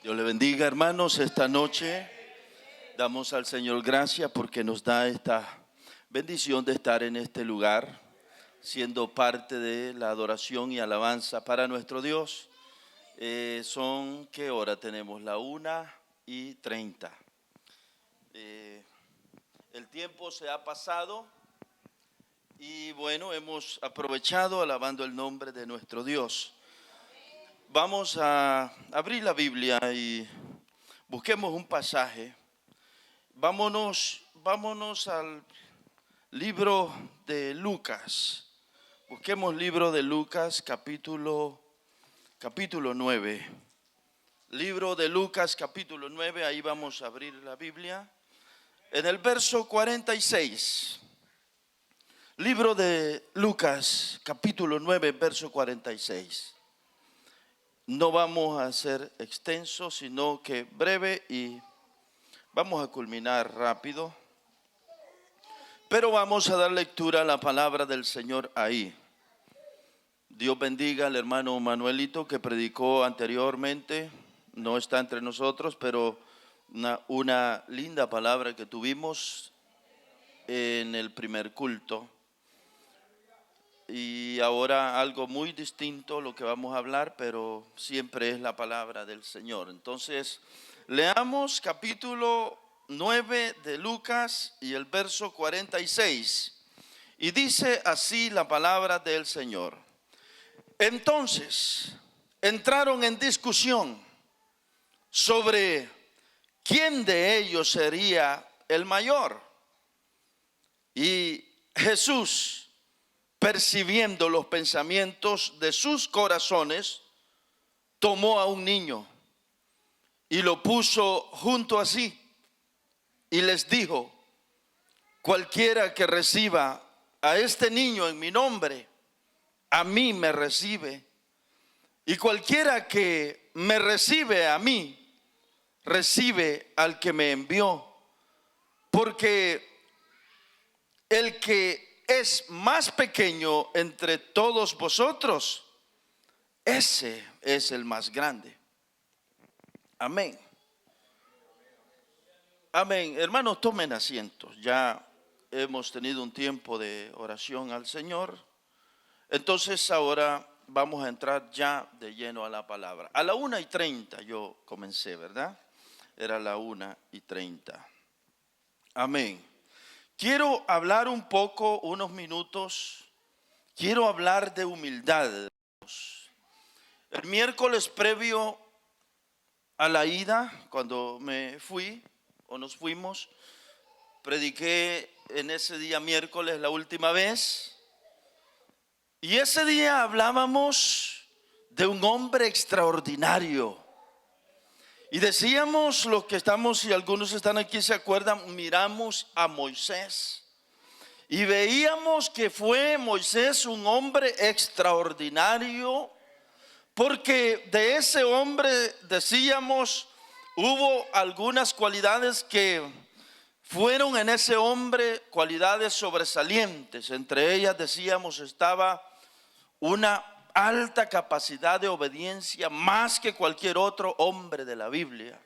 Dios le bendiga, hermanos. Esta noche damos al Señor gracias porque nos da esta bendición de estar en este lugar, siendo parte de la adoración y alabanza para nuestro Dios. ¿Qué hora tenemos? La 1:30. El tiempo se ha pasado y bueno, hemos aprovechado alabando el nombre de nuestro Dios. Vamos a abrir la Biblia y busquemos un pasaje. Vámonos al libro de Lucas. Busquemos libro de Lucas, capítulo 9. Libro de Lucas, capítulo 9, ahí vamos a abrir la Biblia. En el verso 46. Libro de Lucas, capítulo 9, verso 46. No vamos a ser extensos, sino que breve y vamos a culminar rápido. Pero vamos a dar lectura a la palabra del Señor ahí. Dios bendiga al hermano Manuelito que predicó anteriormente. No está entre nosotros, pero una linda palabra que tuvimos en el primer culto. Y ahora algo muy distinto lo que vamos a hablar, pero siempre es la palabra del Señor. Entonces, leamos capítulo 9 de Lucas y el verso 46. Y dice así la palabra del Señor. Entonces, entraron en discusión sobre quién de ellos sería el mayor. Y Jesús, percibiendo los pensamientos de sus corazones, tomó a un niño y lo puso junto a sí y les dijo: cualquiera que reciba a este niño en mi nombre, a mí me recibe, y cualquiera que me recibe a mí, recibe al que me envió, porque el que es más pequeño entre todos vosotros, ese es el más grande. Amén. Amén. Hermanos, tomen asientos. Ya hemos tenido un tiempo de oración al Señor. Entonces ahora vamos a entrar ya de lleno a la palabra. A la 1:30 yo comencé, ¿verdad? Era la 1:30. Amén. Quiero hablar un poco, unos minutos, quiero hablar de humildad. El miércoles previo a la ida, cuando me fui o nos fuimos, prediqué en ese día miércoles la última vez. Y ese día hablábamos de un hombre extraordinario. Y decíamos, los que estamos, y algunos están aquí se acuerdan, miramos a Moisés y veíamos que fue Moisés un hombre extraordinario, porque de ese hombre decíamos, hubo algunas cualidades que fueron en ese hombre cualidades sobresalientes. Entre ellas decíamos estaba una alta capacidad de obediencia, más que cualquier otro hombre de la Biblia.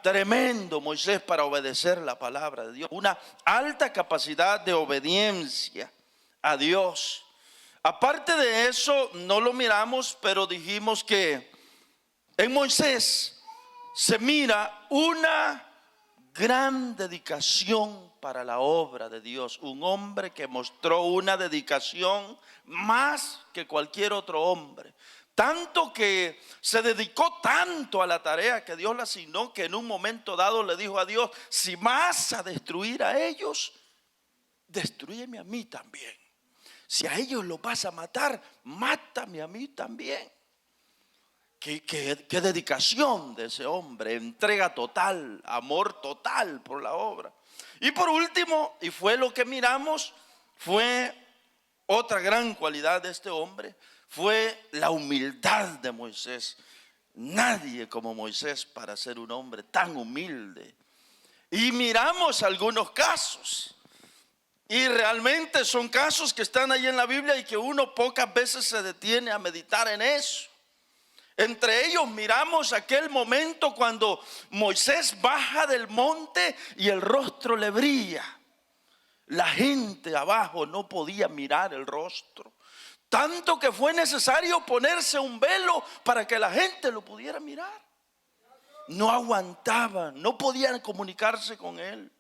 Tremendo Moisés para obedecer la palabra de Dios. Una alta capacidad de obediencia a Dios. Aparte de eso, no lo miramos, pero dijimos que en Moisés se mira una gran dedicación para la obra de Dios. Un hombre que mostró una dedicación más que cualquier otro hombre. Tanto que se dedicó tanto a la tarea que Dios le asignó, que en un momento dado le dijo a Dios: si vas a destruir a ellos, destrúyeme a mí también. Si a ellos los vas a matar, mátame a mí también. Qué dedicación de ese hombre, entrega total, amor total por la obra. Y por último, y fue lo que miramos, fue otra gran cualidad de este hombre, fue la humildad de Moisés. Nadie como Moisés para ser un hombre tan humilde. Y miramos algunos casos. Y realmente son casos que están ahí en la Biblia y que uno pocas veces se detiene a meditar en eso. Entre ellos miramos aquel momento cuando Moisés baja del monte y el rostro le brilla. La gente abajo no podía mirar el rostro, tanto que fue necesario ponerse un velo para que la gente lo pudiera mirar. No aguantaban, no podían comunicarse con él.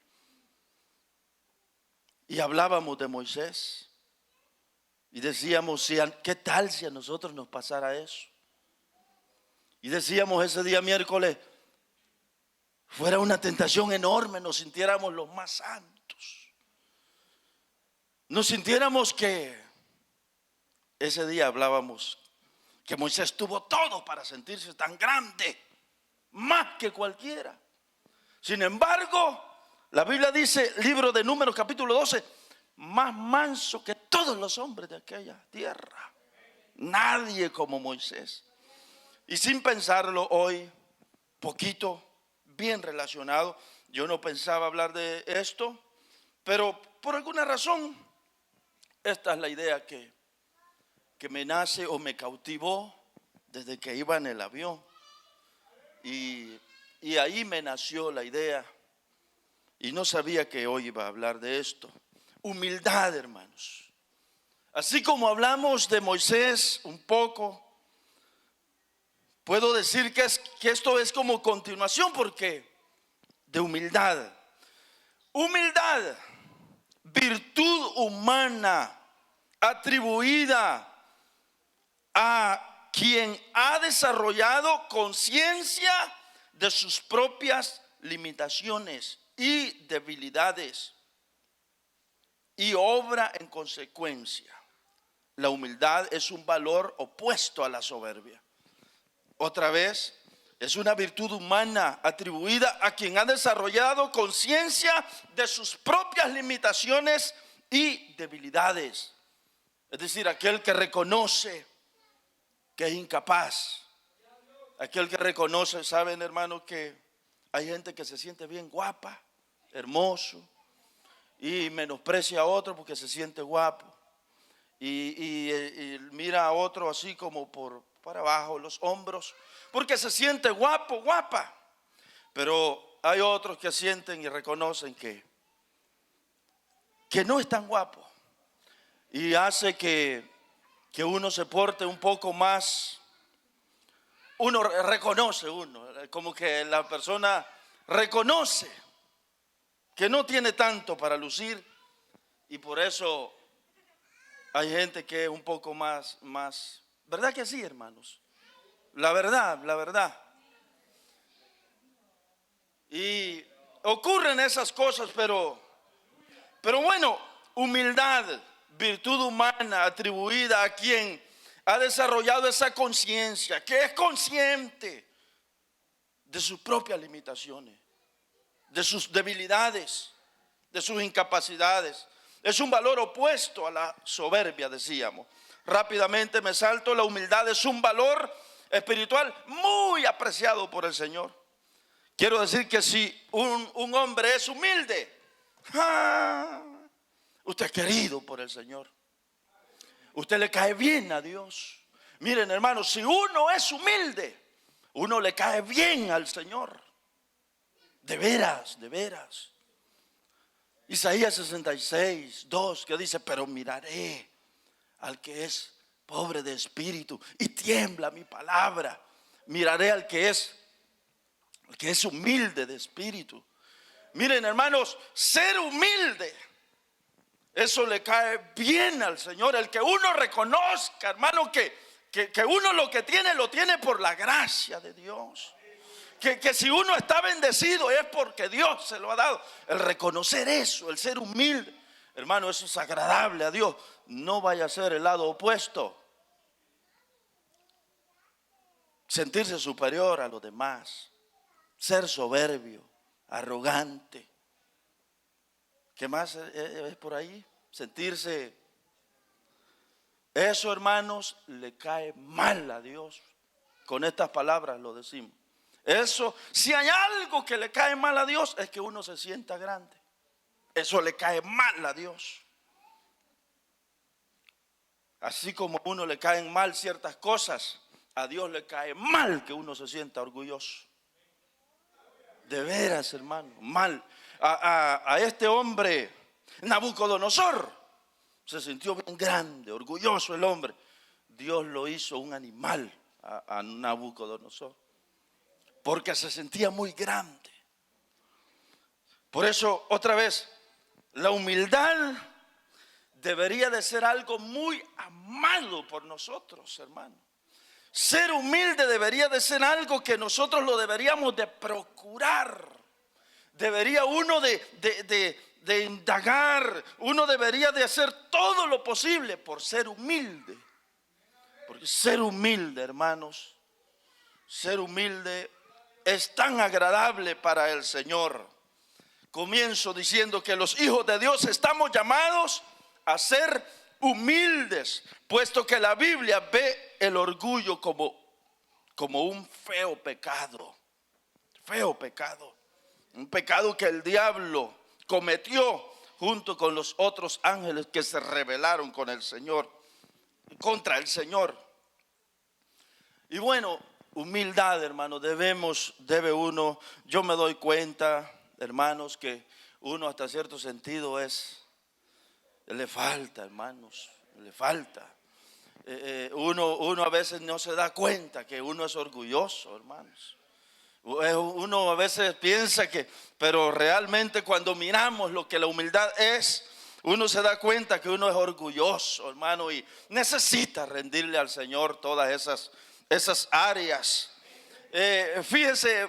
Y hablábamos de Moisés y decíamos, ¿qué tal si a nosotros nos pasara eso? Y decíamos ese día miércoles, fuera una tentación enorme, nos sintiéramos los más santos. Nos sintiéramos que, ese día hablábamos, que Moisés tuvo todo para sentirse tan grande, más que cualquiera. Sin embargo, la Biblia dice, libro de Números capítulo 12, más manso que todos los hombres de aquella tierra. Nadie como Moisés. Y sin pensarlo hoy, poquito, bien relacionado, yo no pensaba hablar de esto, pero por alguna razón, esta es la idea que me nace o me cautivó desde que iba en el avión. Y ahí me nació la idea y no sabía que hoy iba a hablar de esto. Humildad, hermanos. Así como hablamos de Moisés un poco, puedo decir que esto es como continuación, porque de humildad. Humildad, virtud humana atribuida a quien ha desarrollado conciencia de sus propias limitaciones y debilidades y obra en consecuencia. La humildad es un valor opuesto a la soberbia. Otra vez, es una virtud humana atribuida a quien ha desarrollado conciencia de sus propias limitaciones y debilidades. Es decir, aquel que reconoce que es incapaz. Aquel que reconoce, saben, hermano, que hay gente que se siente bien guapa, hermoso, y menosprecia a otro porque se siente guapo. Y mira a otro así como para abajo los hombros, porque se siente guapo, guapa. Pero hay otros que sienten y reconocen que no es tan guapo. Y hace que uno se porte un poco más. Uno reconoce, como que la persona reconoce que no tiene tanto para lucir, y por eso hay gente que es un poco más, ¿verdad que sí, hermanos? La verdad. Y ocurren esas cosas, pero bueno, humildad, virtud humana atribuida a quien ha desarrollado esa conciencia, que es consciente de sus propias limitaciones, de sus debilidades, de sus incapacidades. Es un valor opuesto a la soberbia, decíamos. Rápidamente me salto, la humildad es un valor espiritual muy apreciado por el Señor. Quiero decir que si un hombre es humilde, usted es querido por el Señor. Usted le cae bien a Dios. Miren, hermanos, si uno es humilde, uno le cae bien al Señor. De veras. Isaías 66:2, que dice, pero miraré al que es pobre de espíritu y tiembla mi palabra. Miraré al que es humilde de espíritu. Miren, hermanos, ser humilde, eso le cae bien al Señor. El que uno reconozca, hermano, que uno lo que tiene, lo tiene por la gracia de Dios. Que si uno está bendecido es porque Dios se lo ha dado. El reconocer eso, el ser humilde, hermano, eso es agradable a Dios. No vaya a ser el lado opuesto. Sentirse superior a los demás. Ser soberbio, arrogante. ¿Qué más es por ahí? Sentirse. Eso, hermanos, le cae mal a Dios. Con estas palabras lo decimos. Eso, si hay algo que le cae mal a Dios, es que uno se sienta grande. Eso le cae mal a Dios. Así como a uno le caen mal ciertas cosas, A Dios le cae mal que uno se sienta orgulloso. De veras, hermano, mal. A este hombre, Nabucodonosor, se sintió bien grande, orgulloso el hombre. Dios lo hizo un animal a Nabucodonosor, porque se sentía muy grande. Por eso, otra vez, la humildad debería de ser algo muy amado por nosotros, hermano. Ser humilde debería de ser algo que nosotros lo deberíamos de procurar. Debería uno de indagar, uno debería de hacer todo lo posible por ser humilde. Porque ser humilde, hermanos, ser humilde es tan agradable para el Señor. Comienzo diciendo que los hijos de Dios estamos llamados a ser humildes, puesto que la Biblia ve el orgullo como un feo pecado, un pecado que el diablo cometió junto con los otros ángeles que se rebelaron contra el Señor. Y bueno, humildad, hermano, debe uno, yo me doy cuenta, hermanos, que uno hasta cierto sentido le falta, hermanos, le falta. Uno a veces no se da cuenta que uno es orgulloso, hermanos. Uno a veces piensa pero realmente cuando miramos lo que la humildad es, uno se da cuenta que uno es orgulloso, hermano, y necesita rendirle al Señor todas esas áreas. Fíjese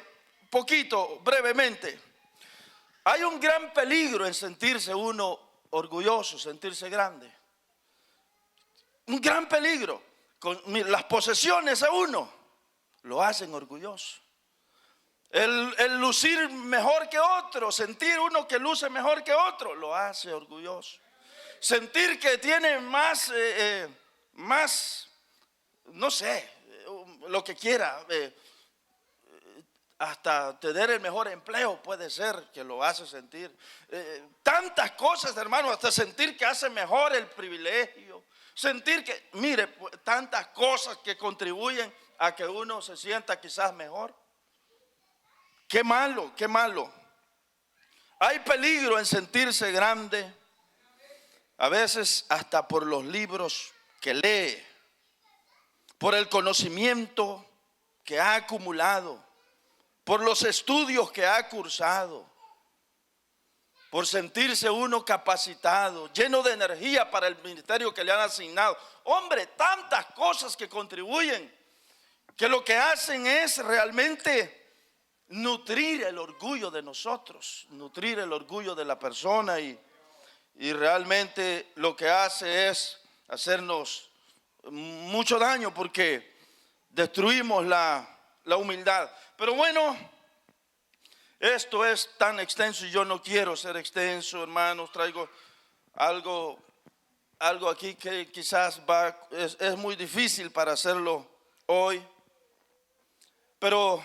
poquito, brevemente. Hay un gran peligro en sentirse uno orgulloso, sentirse grande. Un gran peligro. Las posesiones a uno lo hacen orgulloso. El lucir mejor que otro, sentir uno que luce mejor que otro, lo hace orgulloso. Sentir que tiene más, no sé, lo que quiera, hasta tener el mejor empleo puede ser que lo hace sentir. Tantas cosas, hermano, hasta sentir que hace mejor el privilegio. Sentir que, mire, tantas cosas que contribuyen a que uno se sienta quizás mejor. Qué malo, qué malo. Hay peligro en sentirse grande, a veces hasta por los libros que lee, por el conocimiento que ha acumulado, por los estudios que ha cursado, por sentirse uno capacitado, lleno de energía para el ministerio que le han asignado. Hombre, tantas cosas que contribuyen, que lo que hacen es realmente nutrir el orgullo de nosotros, nutrir el orgullo de la persona y realmente lo que hace es hacernos mucho daño porque destruimos la humildad. Pero bueno, esto es tan extenso y yo no quiero ser extenso, hermanos. Traigo algo aquí que quizás es muy difícil para hacerlo hoy, pero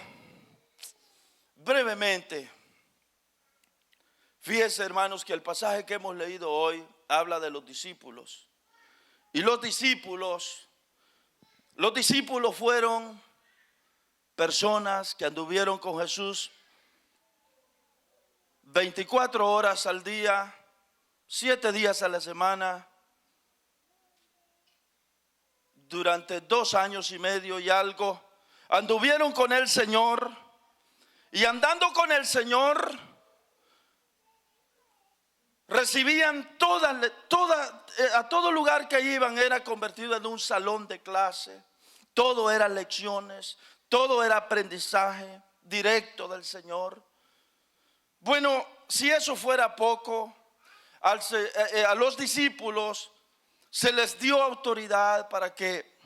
brevemente, fíjense, hermanos, que el pasaje que hemos leído hoy habla de los discípulos. Y los discípulos fueron personas que anduvieron con Jesús 24 horas al día, 7 días a la semana, durante 2 años y medio y algo. Anduvieron con el Señor y andando con el Señor recibían a todo lugar que iban era convertido en un salón de clase. Todo era lecciones, todo era aprendizaje directo del Señor. Bueno, si eso fuera poco, a los discípulos se les dio autoridad para que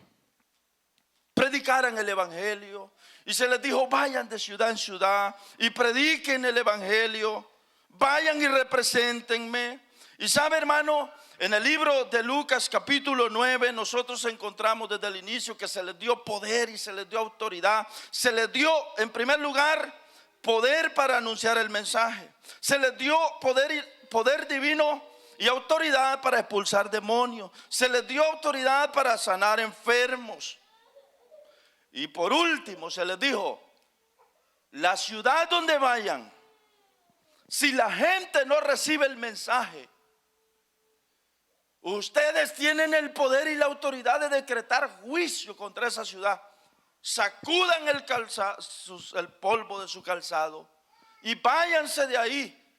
predicaran el evangelio y se les dijo: vayan de ciudad en ciudad y prediquen el evangelio, vayan y represéntenme. Y sabe, hermano, en el libro de Lucas capítulo 9 nosotros encontramos desde el inicio que se les dio poder y se les dio autoridad. Se les dio en primer lugar poder para anunciar el mensaje. Se les dio poder divino y autoridad para expulsar demonios. Se les dio autoridad para sanar enfermos. Y por último se les dijo, la ciudad donde vayan, si la gente no recibe el mensaje, ustedes tienen el poder y la autoridad de decretar juicio contra esa ciudad. Sacudan el polvo de su calzado y váyanse de ahí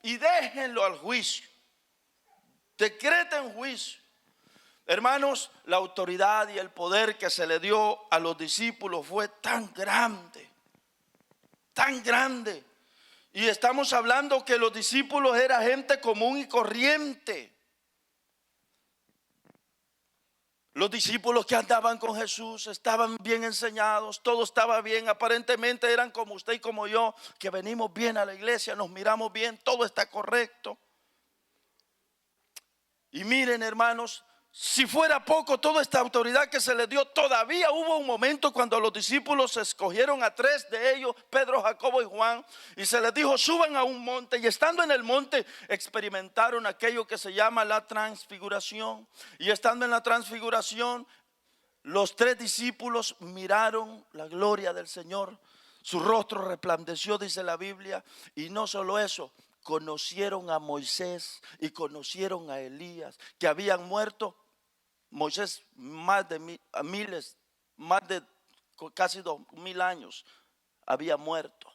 y déjenlo al juicio. Decreten juicio. Hermanos, la autoridad y el poder que se le dio a los discípulos fue tan grande, tan grande. Y estamos hablando que los discípulos eran gente común y corriente. Los discípulos que andaban con Jesús estaban bien enseñados, todo estaba bien, aparentemente eran como usted y como yo, que venimos bien a la iglesia, nos miramos bien, todo está correcto. Y miren, hermanos, si fuera poco toda esta autoridad que se les dio, todavía hubo un momento cuando los discípulos escogieron a 3 de ellos, Pedro, Jacobo y Juan, y se les dijo, suban a un monte, y estando en el monte experimentaron aquello que se llama la transfiguración. Y estando en la transfiguración, los 3 discípulos miraron la gloria del Señor, su rostro resplandeció, dice la Biblia, y no solo eso, conocieron a Moisés y conocieron a Elías, que habían muerto. Moisés más de miles, más de casi 2000 años había muerto.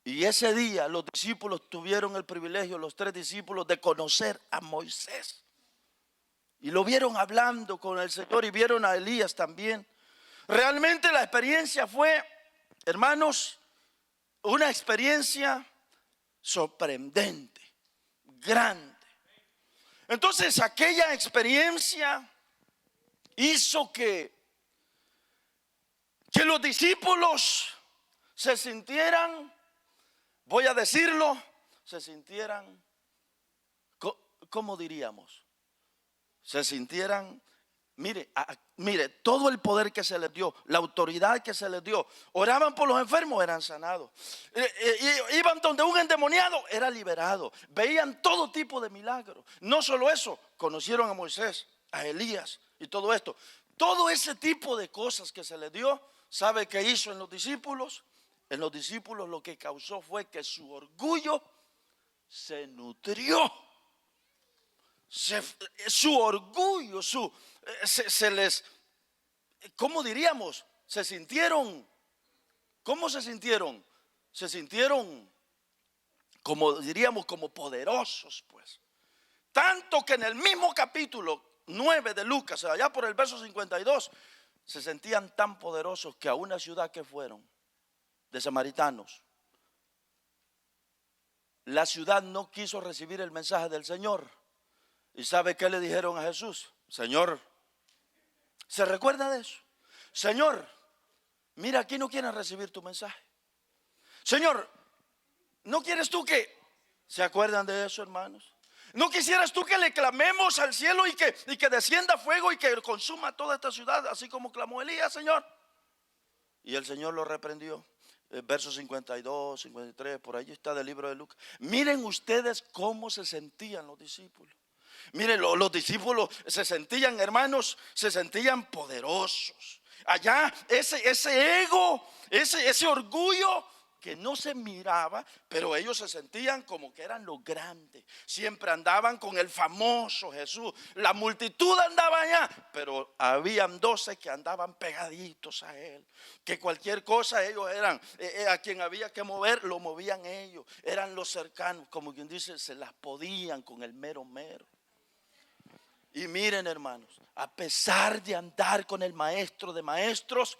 Y ese día los discípulos tuvieron el privilegio, los 3 discípulos, de conocer a Moisés. Y lo vieron hablando con el Señor y vieron a Elías también. Realmente la experiencia fue, hermanos, una experiencia sorprendente, grande. Entonces aquella experiencia hizo que los discípulos se sintieran, voy a decirlo, se sintieran, ¿cómo diríamos? Se sintieran, mire, todo el poder que se les dio, la autoridad que se les dio. Oraban por los enfermos, eran sanados. Iban donde un endemoniado, era liberado. Veían todo tipo de milagros. No solo eso, conocieron a Moisés, a Elías y todo esto. Todo ese tipo de cosas que se les dio, ¿sabe qué hizo en los discípulos? En los discípulos lo que causó fue que su orgullo se nutrió. Su orgullo, se les, ¿cómo diríamos? Se sintieron, ¿cómo se sintieron? Se sintieron, como diríamos, como poderosos, pues. Tanto que en el mismo capítulo 9 de Lucas, allá por el verso 52, se sentían tan poderosos que a una ciudad que fueron, de samaritanos, la ciudad no quiso recibir el mensaje del Señor. ¿Y sabe qué le dijeron a Jesús? Señor, ¿se recuerda de eso? Señor, mira, aquí no quieren recibir tu mensaje. Señor, ¿no quieres tú que? ¿Se acuerdan de eso, hermanos? ¿No quisieras tú que le clamemos al cielo y que descienda fuego y que consuma toda esta ciudad, así como clamó Elías, Señor? Y el Señor lo reprendió. Versos 52, 53, por ahí está del libro de Lucas. Miren ustedes cómo se sentían los discípulos. Miren, los discípulos se sentían, hermanos, se sentían poderosos. Allá ese ego, ese orgullo que no se miraba, pero ellos se sentían como que eran los grandes. Siempre andaban con el famoso Jesús. La multitud andaba allá, pero habían 12 que andaban pegaditos a él. Que cualquier cosa ellos eran, a quien había que mover, lo movían ellos. Eran los cercanos, como quien dice, se las podían con el mero mero. Y miren, hermanos, a pesar de andar con el maestro de maestros,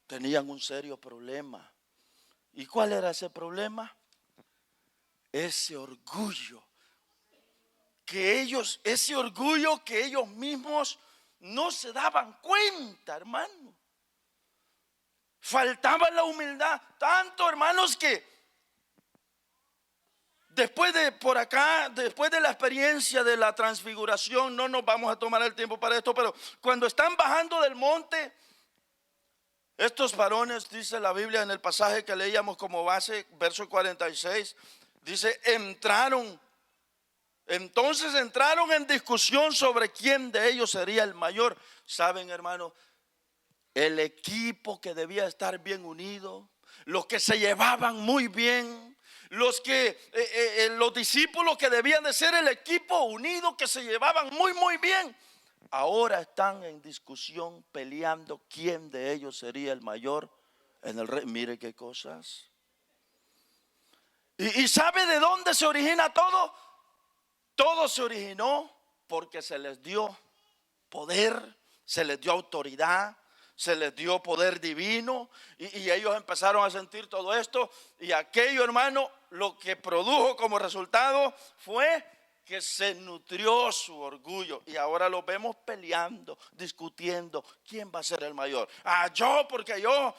tenían un serio problema. ¿Y cuál era ese problema? Ese orgullo que ellos mismos no se daban cuenta, hermano. Faltaba la humildad, tanto, hermanos, que después de la experiencia de la transfiguración, no nos vamos a tomar el tiempo para esto, pero cuando están bajando del monte, estos varones, dice la Biblia en el pasaje que leíamos como base, verso 46, dice, entonces entraron en discusión sobre quién de ellos sería el mayor. Saben, hermano, el equipo que debía estar bien unido, los que se llevaban muy bien, los discípulos que debían de ser el equipo unido, que se llevaban muy bien, ahora están en discusión, peleando quién de ellos sería el mayor en el reino. Mire qué cosas. ¿Y sabe de dónde se origina todo? Todo se originó porque se les dio poder, se les dio autoridad, se les dio poder divino, y ellos empezaron a sentir todo esto, y aquello, hermano, lo que produjo como resultado fue que se nutrió su orgullo, y ahora lo vemos peleando, discutiendo, ¿quién va a ser el mayor? Yo, porque yo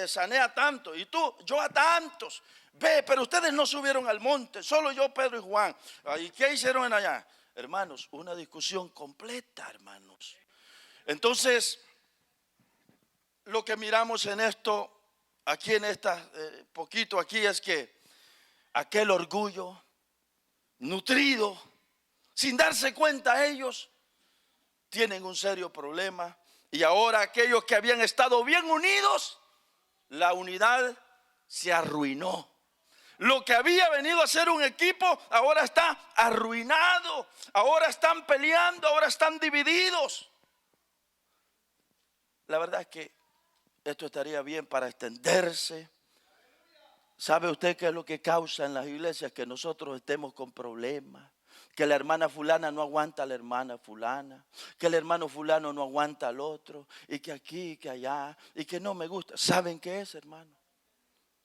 sané a tantos, y tú, yo a tantos. Ve, pero ustedes no subieron al monte, solo yo, Pedro y Juan. ¿Y qué hicieron en allá? Hermanos, una discusión completa, hermanos. Entonces, lo que miramos en esto, aquí en esta poquito aquí, es que aquel orgullo nutrido, sin darse cuenta ellos, tienen un serio problema. Y ahora aquellos que habían estado bien unidos, la unidad se arruinó. Lo que había venido a ser un equipo ahora está arruinado. Ahora están peleando, ahora están divididos. La verdad es que esto estaría bien para extenderse. ¿Sabe usted qué es lo que causa en las iglesias? Que nosotros estemos con problemas. Que la hermana fulana no aguanta a la hermana fulana. Que el hermano fulano no aguanta al otro. Y que aquí, y que allá. Y que no me gusta. ¿Saben qué es, hermano?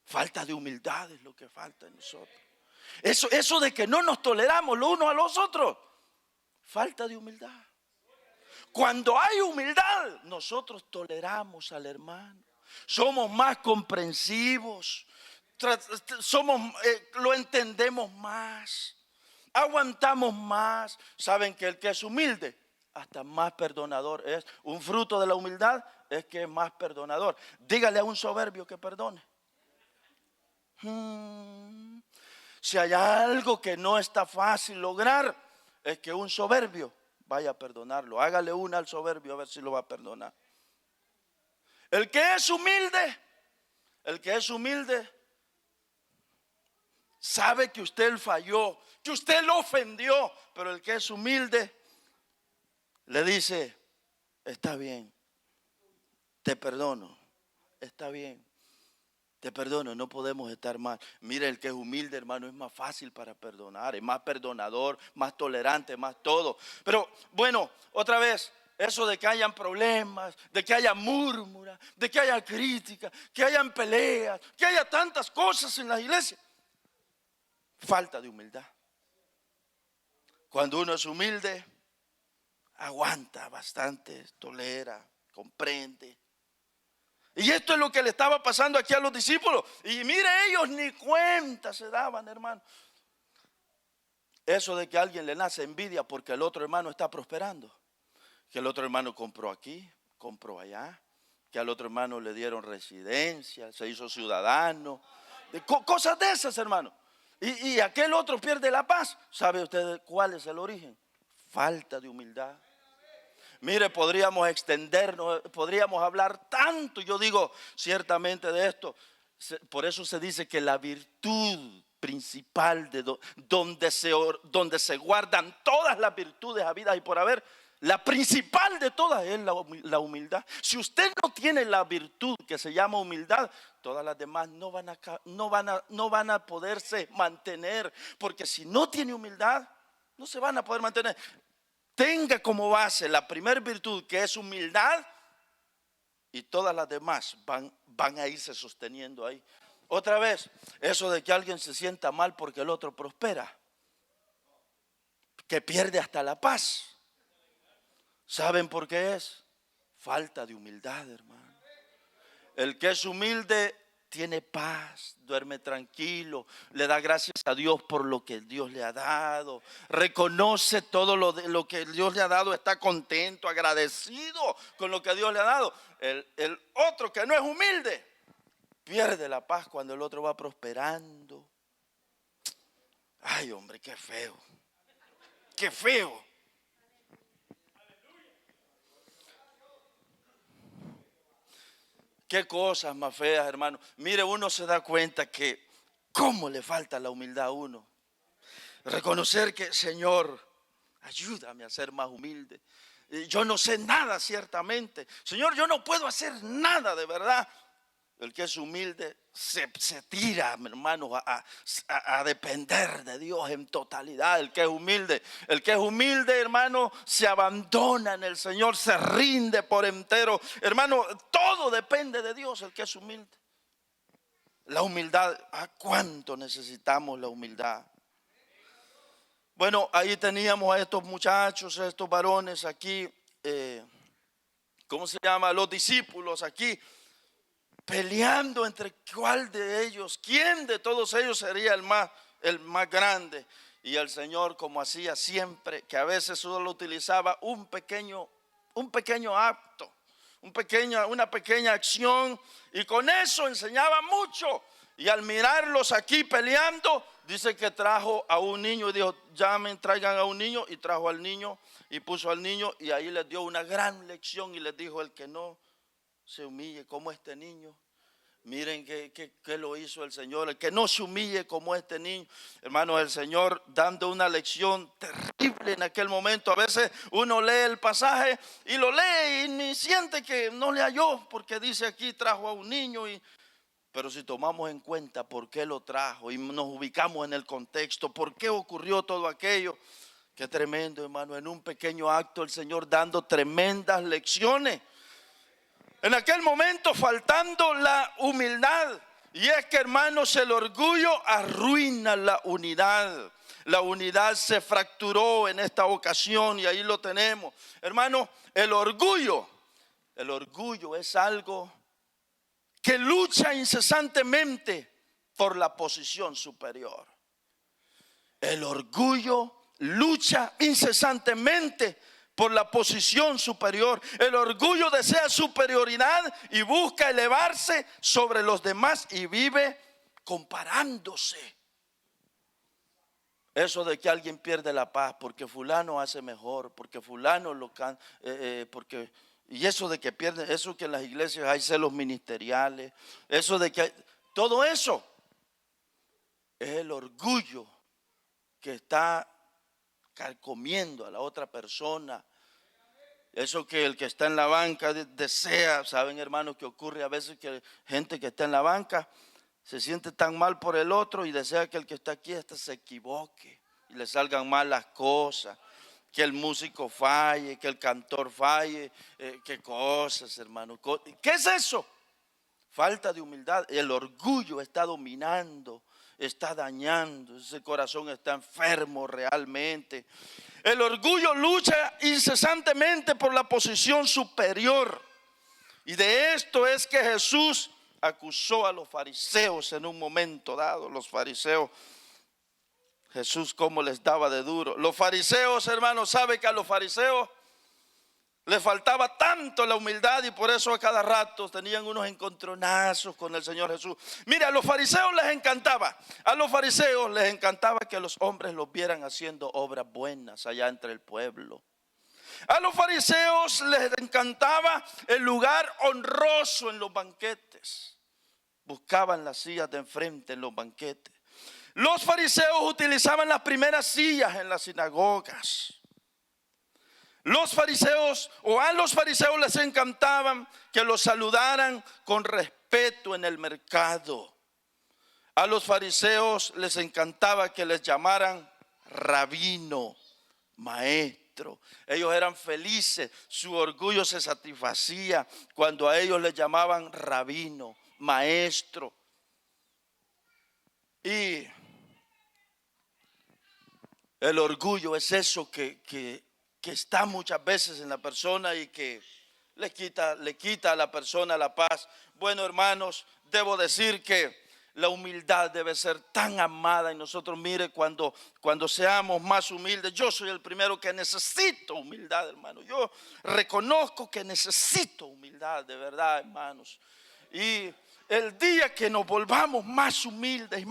Falta de humildad es lo que falta en nosotros. Eso de que no nos toleramos los unos a los otros. Falta de humildad. Cuando hay humildad, nosotros toleramos al hermano. Somos más comprensivos. Lo entendemos más. Aguantamos más. Saben que el que es humilde, hasta más perdonador es. Un fruto de la humildad es que es más perdonador. Dígale a un soberbio que perdone. Si hay algo que no está fácil lograr, es que un soberbio vaya a perdonarlo. Hágale una al soberbio a ver si lo va a perdonar. El que es humilde sabe que usted falló, que usted lo ofendió, pero el que es humilde le dice: está bien, te perdono, está bien, te perdono, no podemos estar mal. Mire, el que es humilde, hermano, es más fácil para perdonar, es más perdonador, más tolerante, más todo. Pero bueno, otra vez, eso de que hayan problemas, de que haya murmura, de que haya crítica, que hayan peleas, que haya tantas cosas en la iglesia, falta de humildad. Cuando uno es humilde, aguanta bastante, tolera, comprende. Y esto es lo que le estaba pasando aquí a los discípulos. Y mire, ellos ni cuenta se daban, hermano. Eso de que a alguien le nace envidia porque el otro hermano está prosperando. Que el otro hermano compró aquí, compró allá. Que al otro hermano le dieron residencia, se hizo ciudadano. Cosas de esas, hermano. Y aquel otro pierde la paz. ¿Sabe usted cuál es el origen? Falta de humildad. Mire, podríamos extendernos, podríamos hablar tanto, yo digo ciertamente de esto. Por eso se dice que la virtud principal donde se guardan todas las virtudes habidas y por haber, la principal de todas es la humildad. Si usted no tiene la virtud que se llama humildad, todas las demás no van a poderse mantener, porque si no tiene humildad, no se van a poder mantener. Tenga como base la primera virtud, que es humildad, y todas las demás van a irse sosteniendo ahí. Otra vez, eso de que alguien se sienta mal porque el otro prospera, que pierde hasta la paz. ¿Saben por qué es? Falta de humildad, hermano. El que es humilde tiene paz, duerme tranquilo, le da gracias a Dios por lo que Dios le ha dado, reconoce todo lo que Dios le ha dado, está contento, agradecido con lo que Dios le ha dado. El otro que no es humilde pierde la paz cuando el otro va prosperando. Ay, hombre, qué feo, qué feo. qué cosas más feas, hermano. Mire, uno se da cuenta que cómo le falta la humildad a uno. Reconocer que, Señor, ayúdame a ser más humilde. Yo no sé nada ciertamente. Señor, yo no puedo hacer nada de verdad. El que es humilde se tira, hermanos, a depender de Dios en totalidad. El que es humilde, hermano, se abandona en el Señor, se rinde por entero. Hermano, todo depende de Dios, el que es humilde. La humildad, ¿a cuánto necesitamos la humildad? Bueno, ahí teníamos a estos muchachos, a estos varones aquí, ¿cómo se llama? Los discípulos aquí, peleando entre cuál de ellos, quién de todos ellos sería el más grande. Y el Señor, como hacía siempre, que a veces solo utilizaba un pequeño acto, una pequeña acción, y con eso enseñaba mucho. Y al mirarlos aquí peleando, dice que trajo a un niño y dijo, llamen, traigan a un niño, y trajo al niño y puso al niño, y ahí les dio una gran lección y les dijo, el que no se humille como este niño. Miren qué lo hizo el Señor, el que no se humille como este niño. Hermanos, el Señor dando una lección terrible en aquel momento. A veces uno lee el pasaje y lo lee y ni siente que no le halló, porque dice aquí trajo a un niño. Pero si tomamos en cuenta por qué lo trajo y nos ubicamos en el contexto, por qué ocurrió todo aquello, qué tremendo, hermano. En un pequeño acto el Señor dando tremendas lecciones. En aquel momento faltando la humildad. Y es que, hermanos, el orgullo arruina la unidad. La unidad se fracturó en esta ocasión y ahí lo tenemos. Hermanos, el orgullo es algo que lucha incesantemente por la posición superior. El orgullo lucha incesantemente por la posición superior. El orgullo desea superioridad y busca elevarse sobre los demás y vive comparándose. Eso de que alguien pierde la paz porque fulano hace mejor, porque fulano lo canta, y eso de que pierde, eso que en las iglesias hay celos ministeriales, eso de que todo eso es el orgullo que está carcomiendo a la otra persona. Eso que el que está en la banca desea. Saben, hermanos, que ocurre a veces que gente que está en la banca se siente tan mal por el otro y desea que el que está aquí se equivoque y le salgan mal las cosas, que el músico falle, que el cantor falle. Qué cosas, hermanos. ¿Qué es eso? Falta de humildad. El orgullo está dominando, está dañando. Ese corazón está enfermo realmente. El orgullo lucha incesantemente por la posición superior. Y de esto es que Jesús acusó a los fariseos en un momento dado. Los fariseos, Jesús cómo les daba de duro. Los fariseos, hermanos, sabe que a los fariseos les faltaba tanto la humildad y por eso a cada rato tenían unos encontronazos con el Señor Jesús. Mira, a los fariseos les encantaba que los hombres los vieran haciendo obras buenas allá entre el pueblo. A los fariseos les encantaba el lugar honroso en los banquetes. Buscaban las sillas de enfrente en los banquetes. Los fariseos utilizaban las primeras sillas en las sinagogas. A los fariseos les encantaban que los saludaran con respeto en el mercado. A los fariseos les encantaba que les llamaran rabino, maestro. Ellos eran felices, su orgullo se satisfacía cuando a ellos les llamaban rabino, maestro. Y el orgullo es eso que está muchas veces en la persona y que le quita a la persona la paz. Bueno, hermanos, debo decir que la humildad debe ser tan amada en nosotros. Mire, cuando seamos más humildes, yo soy el primero que necesito humildad, hermano. Yo reconozco que necesito humildad, de verdad, hermanos. Y el día que nos volvamos más humildes,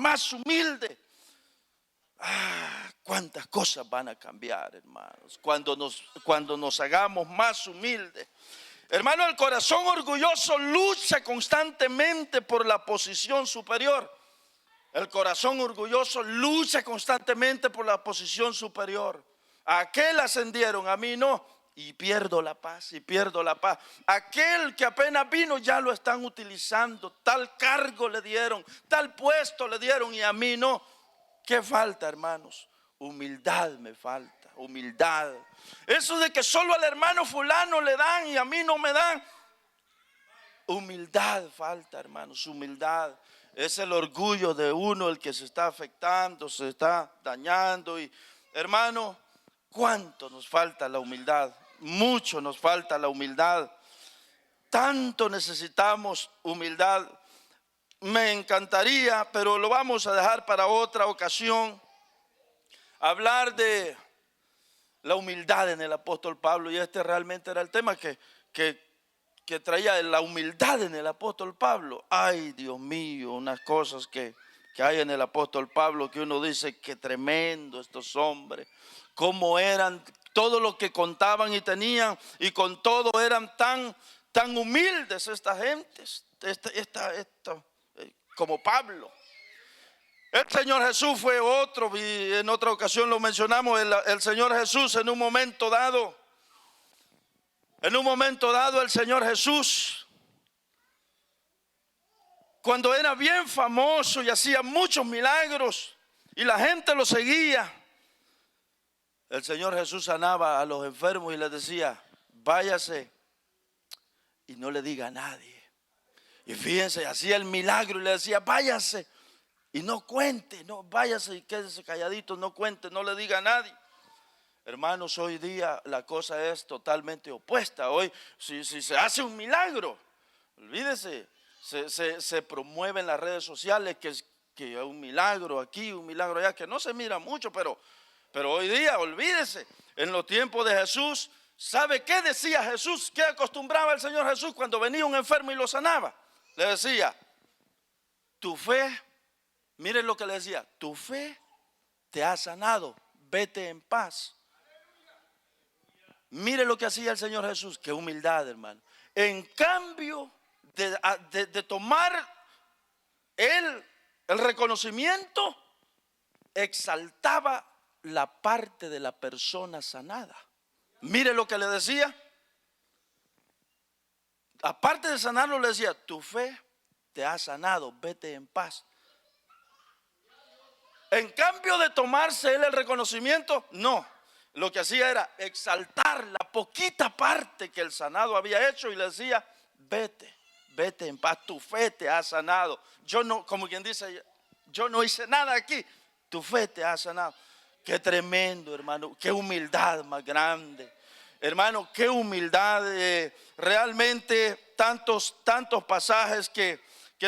cuántas cosas van a cambiar, hermanos, cuando nos hagamos más humildes. Hermano, el corazón orgulloso lucha constantemente por la posición superior. El corazón orgulloso lucha constantemente por la posición superior. A aquel ascendieron, a mí no, y pierdo la paz, y pierdo la paz. Aquel que apenas vino ya lo están utilizando, tal cargo le dieron, tal puesto le dieron y a mí no. ¿Qué falta, hermanos? Humildad me falta, humildad. Eso de que solo al hermano fulano le dan y a mí no me dan. Humildad falta, hermanos, humildad. Es el orgullo de uno el que se está afectando, se está dañando. Y hermano, ¿cuánto nos falta la humildad? Mucho nos falta la humildad. Tanto necesitamos humildad. Me encantaría, pero lo vamos a dejar para otra ocasión, hablar de la humildad en el apóstol Pablo. Y este realmente era el tema que traía, la humildad en el apóstol Pablo. Ay, Dios mío, unas cosas que hay en el apóstol Pablo que uno dice que tremendo estos hombres, cómo eran, todo lo que contaban y tenían, y con todo eran tan humildes estas gentes, como Pablo. El Señor Jesús fue otro, y en otra ocasión lo mencionamos, el Señor Jesús en un momento dado el Señor Jesús, cuando era bien famoso y hacía muchos milagros y la gente lo seguía, el Señor Jesús sanaba a los enfermos y les decía: váyase y no le diga a nadie. Y fíjense, hacía el milagro y le decía: váyase y no cuente, no, váyase y quédese calladito, no cuente, no le diga a nadie. Hermanos, hoy día la cosa es totalmente opuesta. Hoy, si se hace un milagro, olvídese, se promueve en las redes sociales que hay un milagro aquí, un milagro allá, que no se mira mucho, pero hoy día, olvídese, en los tiempos de Jesús, ¿sabe qué decía Jesús? ¿Qué acostumbraba el Señor Jesús cuando venía un enfermo y lo sanaba? Le decía: tu fe, miren lo que le decía, tu fe te ha sanado, vete en paz. Mire lo que hacía el Señor Jesús, qué humildad, hermano. En cambio de tomar el reconocimiento, exaltaba la parte de la persona sanada. Mire lo que le decía. Aparte de sanarlo, le decía: tu fe te ha sanado, vete en paz. En cambio de tomarse él el reconocimiento, no. Lo que hacía era exaltar la poquita parte que el sanado había hecho y le decía: vete en paz, tu fe te ha sanado. Yo no, como quien dice, yo no hice nada aquí, tu fe te ha sanado. Qué tremendo, hermano, qué humildad más grande. Hermano, qué humildad, realmente tantos pasajes que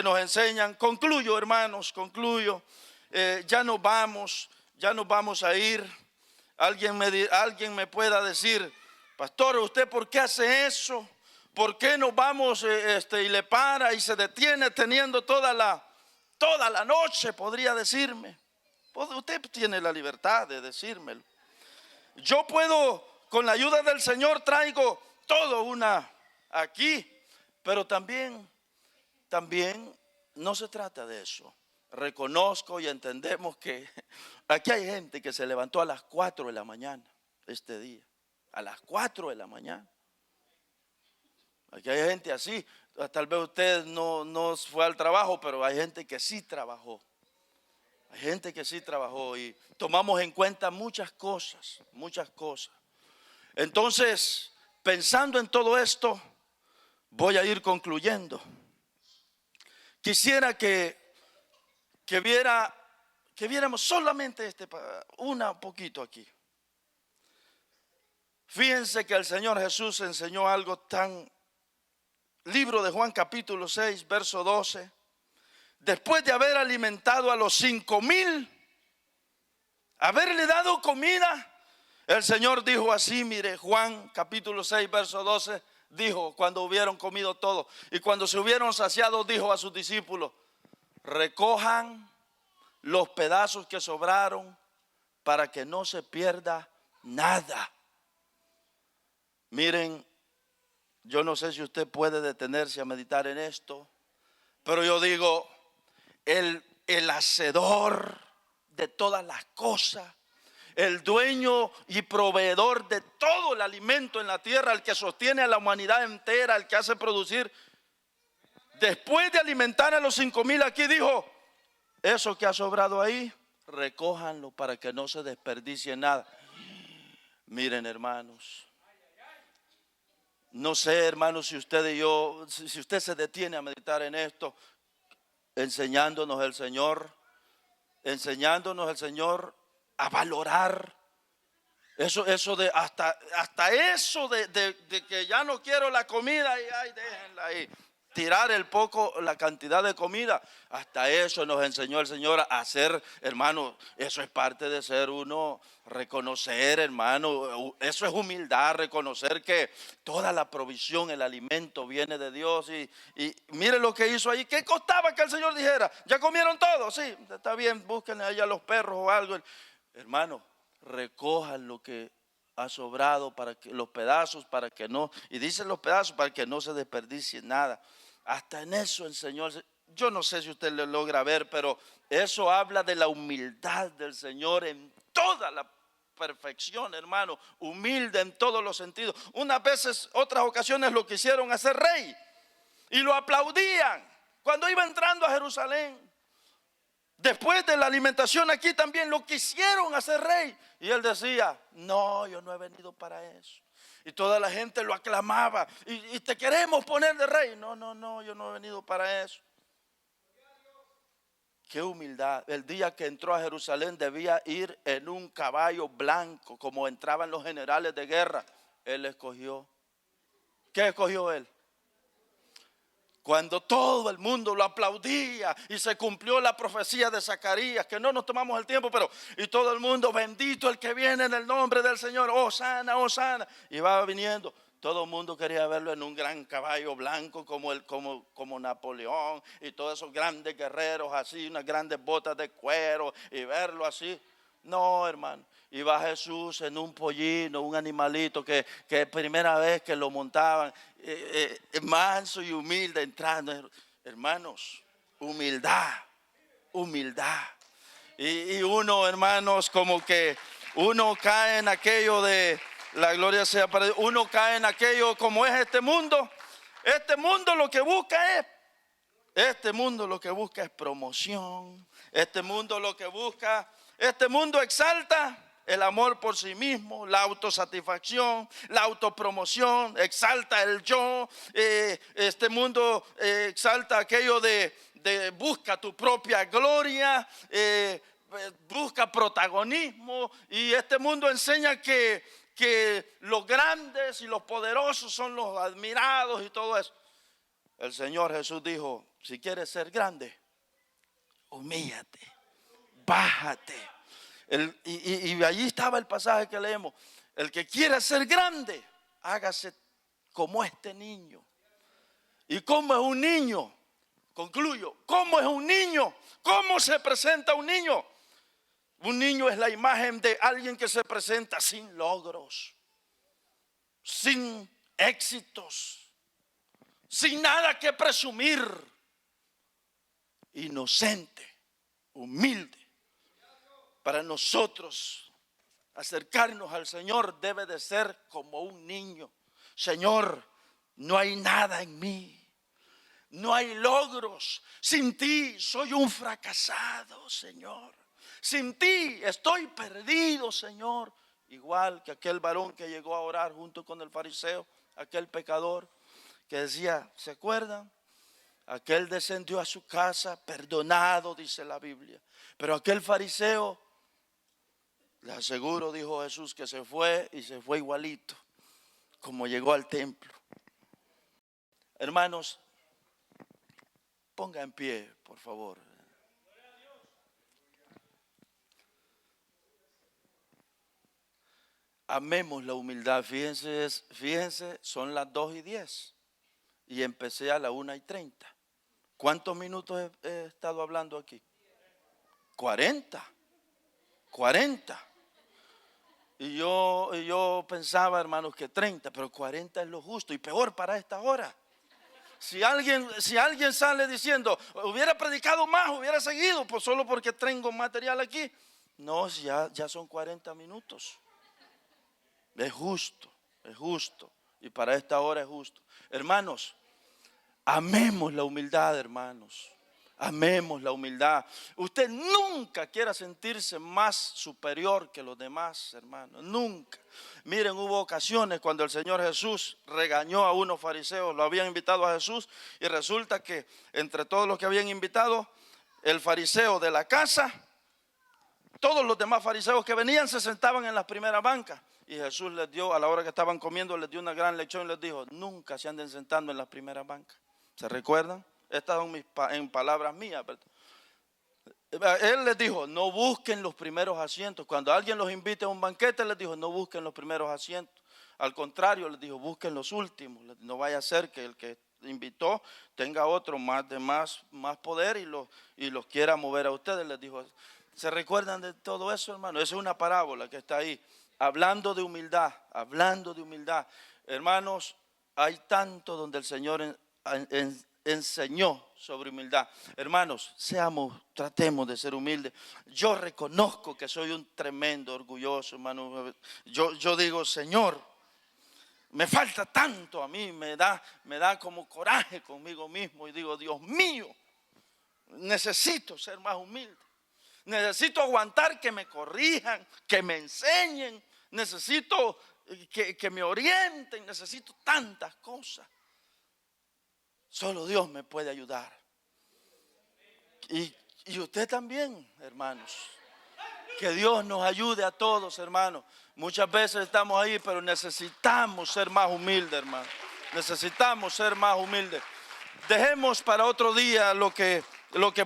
nos enseñan. Concluyo, hermanos, concluyo. Ya nos vamos a ir. Alguien me pueda decir: pastor, ¿usted por qué hace eso? ¿Por qué nos vamos y le para y se detiene teniendo toda la noche? Podría decirme. Usted tiene la libertad de decírmelo. Yo puedo, con la ayuda del Señor, traigo todo una aquí, pero también no se trata de eso. Reconozco y entendemos que aquí hay gente que se levantó a las 4 de la mañana este día, a las 4 de la mañana. Aquí hay gente así. Tal vez usted no fue al trabajo, pero hay gente que sí trabajó. Hay gente que sí trabajó y tomamos en cuenta muchas cosas. Entonces, pensando en todo esto, voy a ir concluyendo. Quisiera que viéramos solamente un poquito aquí. Fíjense que el Señor Jesús enseñó algo tan, libro de Juan capítulo 6, verso 12. Después de haber alimentado a los 5,000, haberle dado comida, el Señor dijo así, mire, Juan capítulo 6, verso 12, dijo, cuando hubieron comido todo y cuando se hubieron saciado, dijo a sus discípulos: recojan los pedazos que sobraron para que no se pierda nada. Miren, Yo no sé si usted puede detenerse a meditar en esto, pero yo digo, el hacedor de todas las cosas, el dueño y proveedor de todo el alimento en la tierra, el que sostiene a la humanidad entera, el que hace producir, después de alimentar a los 5,000, aquí dijo, eso que ha sobrado ahí, recójanlo para que no se desperdicie nada. Miren, hermanos, no sé, hermanos, si usted y yo, si usted se detiene a meditar en esto, enseñándonos el Señor a valorar eso de hasta eso de que ya no quiero la comida y ay, déjenla ahí. Tirar la cantidad de comida, hasta eso nos enseñó el Señor a hacer, hermano. Eso es parte de ser uno, reconocer, hermano, eso es humildad, reconocer que toda la provisión, el alimento viene de Dios. Y mire lo que hizo ahí. ¿Qué costaba que el Señor dijera? ¿Ya comieron todo? Sí, está bien, búsquenle allá los perros o algo. Hermano, recojan lo que ha sobrado, para que los pedazos, para que no, y dicen los pedazos para que no se desperdicie nada. Hasta en eso enseñó. Yo no sé si usted lo logra ver, pero eso habla de la humildad del Señor en toda la perfección, hermano, humilde en todos los sentidos. Unas veces, otras ocasiones lo quisieron hacer rey y lo aplaudían cuando iba entrando a Jerusalén. Después de la alimentación aquí también lo quisieron hacer rey. Y él decía, no, yo no he venido para eso. Y toda la gente lo aclamaba. Y te queremos poner de rey. No, yo no he venido para eso. Qué humildad. El día que entró a Jerusalén debía ir en un caballo blanco, como entraban los generales de guerra. Él escogió. ¿Qué escogió él? Cuando todo el mundo lo aplaudía y se cumplió la profecía de Zacarías, que no nos tomamos el tiempo, pero y todo el mundo, bendito el que viene en el nombre del Señor, Hosana, Hosana, y va viniendo. Todo el mundo quería verlo en un gran caballo blanco como Napoleón y todos esos grandes guerreros así, unas grandes botas de cuero y verlo así. No, hermano. Iba Jesús en un pollino, un animalito que primera vez que lo montaban, manso y humilde entrando. Hermanos, humildad. Y uno, hermanos, como que uno cae en aquello de, la gloria sea para Dios, uno cae en aquello como es este mundo. Este mundo lo que busca es promoción. Este mundo exalta el amor por sí mismo, la autosatisfacción, la autopromoción, exalta el yo. Este mundo exalta aquello de busca tu propia gloria, busca protagonismo. Y este mundo enseña que los grandes y los poderosos son los admirados y todo eso. El Señor Jesús dijo, si quieres ser grande, humíllate, bájate. Y allí estaba el pasaje que leemos. El que quiera ser grande, hágase como este niño. ¿Y cómo es un niño? Concluyo, ¿cómo es un niño? ¿Cómo se presenta un niño? Un niño es la imagen de alguien que se presenta sin logros, sin éxitos, sin nada que presumir, inocente, humilde. Para nosotros acercarnos al Señor debe de ser como un niño. Señor, no hay nada en mí, no hay logros. Sin ti soy un fracasado, Señor. Sin ti estoy perdido, Señor. Igual que aquel varón que llegó a orar junto con el fariseo, aquel pecador que decía, ¿se acuerdan? Aquel descendió a su casa perdonado, dice la Biblia. Pero aquel fariseo, le aseguro, dijo Jesús, que se fue y se fue igualito como llegó al templo. Hermanos, ponga en pie, por favor. Amemos la humildad. Fíjense, son las 2:10 y empecé a las 1:30. ¿Cuántos minutos he estado hablando aquí? 40. Y yo pensaba, hermanos, que 30, pero 40 es lo justo y peor para esta hora. Si alguien sale diciendo, hubiera predicado más, hubiera seguido, pues solo porque tengo material aquí. No, ya son 40 minutos. Es justo, es justo. Y para esta hora es justo. Hermanos, amemos la humildad, hermanos. Amemos la humildad. Usted nunca quiera sentirse más superior que los demás, hermanos. Nunca. Miren, hubo ocasiones cuando el Señor Jesús regañó a unos fariseos. Lo habían invitado a Jesús y resulta que entre todos los que habían invitado, el fariseo de la casa, todos los demás fariseos que venían se sentaban en las primeras bancas. Y Jesús les dio, a la hora que estaban comiendo, les dio una gran lección y les dijo: nunca se anden sentando en las primeras bancas. ¿Se recuerdan? Estas son en palabras mías, ¿verdad? Él les dijo: no busquen los primeros asientos. Cuando alguien los invite a un banquete, les dijo: no busquen los primeros asientos. Al contrario, les dijo: busquen los últimos. No vaya a ser que el que invitó tenga otro más poder y los quiera mover a ustedes. Les dijo. ¿Se recuerdan de todo eso, hermano? Esa es una parábola que está ahí, hablando de humildad, hablando de humildad. Hermanos, hay tanto donde el Señor enseñó sobre humildad. Hermanos, tratemos de ser humildes. Yo reconozco que soy un tremendo orgulloso, hermano. Yo digo: Señor, me falta tanto a mí, me da como coraje conmigo mismo y digo: Dios mío, necesito ser más humilde. Necesito aguantar que me corrijan, que me enseñen. Necesito que me orienten. Necesito tantas cosas. Solo Dios me puede ayudar. Y usted también, hermanos. Que Dios nos ayude a todos, hermanos. Muchas veces estamos ahí, pero necesitamos ser más humildes, hermanos. Necesitamos ser más humildes. Dejemos para otro día lo que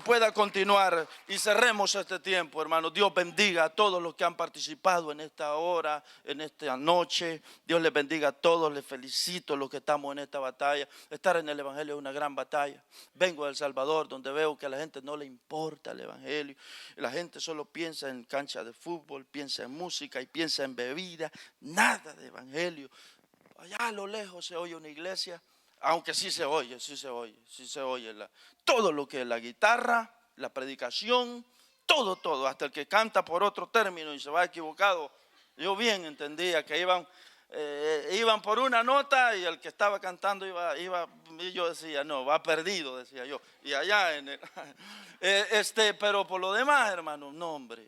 pueda continuar y cerremos este tiempo, hermanos. Dios bendiga a todos los que han participado en esta hora, en esta noche. Dios les bendiga a todos, les felicito a los que estamos en esta batalla. Estar en el Evangelio es una gran batalla. Vengo de El Salvador, donde veo que a la gente no le importa el Evangelio. La gente solo piensa en cancha de fútbol, piensa en música y piensa en bebida. Nada de Evangelio. Allá a lo lejos se oye una iglesia. Aunque sí se oye todo lo que es la guitarra, la predicación, todo, hasta el que canta por otro término y se va equivocado. Yo bien entendía que iban por una nota y el que estaba cantando iba y yo decía: no, va perdido, decía yo. Y allá pero por lo demás, hermano, no, hombre.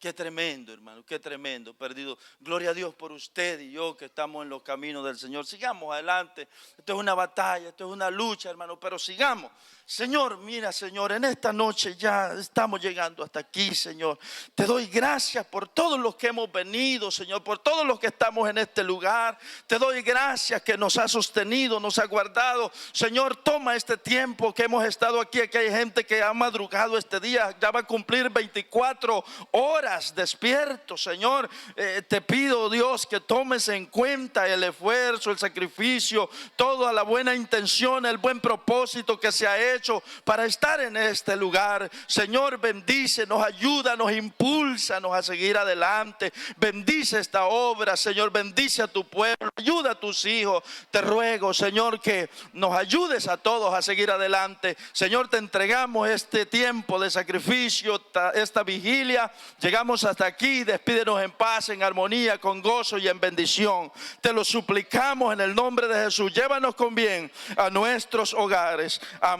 Qué tremendo, hermano, qué tremendo, perdido. Gloria a Dios por usted y yo que estamos en los caminos del Señor. Sigamos adelante. Esto es una batalla, esto es una lucha, hermano, pero sigamos. Señor, mira, Señor, en esta noche ya estamos llegando hasta aquí, Señor. Te doy gracias por todos los que hemos venido, Señor, por todos los que estamos en este lugar. Te doy gracias que nos ha sostenido, nos ha guardado. Señor, toma este tiempo que hemos estado aquí. Aquí hay gente que ha madrugado este día, ya va a cumplir 24 horas despierto, Señor. Te pido, Dios, que tomes en cuenta el esfuerzo, el sacrificio, toda la buena intención, el buen propósito que se ha hecho para estar en este lugar. Señor, bendícenos, ayúdanos, impúlsanos a seguir adelante. Bendice esta obra, Señor, bendice a tu pueblo, ayuda a tus hijos. Te ruego, Señor, que nos ayudes a todos a seguir adelante. Señor, te entregamos este tiempo de sacrificio, esta vigilia. Llegamos hasta aquí, despídenos en paz, en armonía, con gozo y en bendición. Te lo suplicamos en el nombre de Jesús. Llévanos con bien a nuestros hogares. Amén.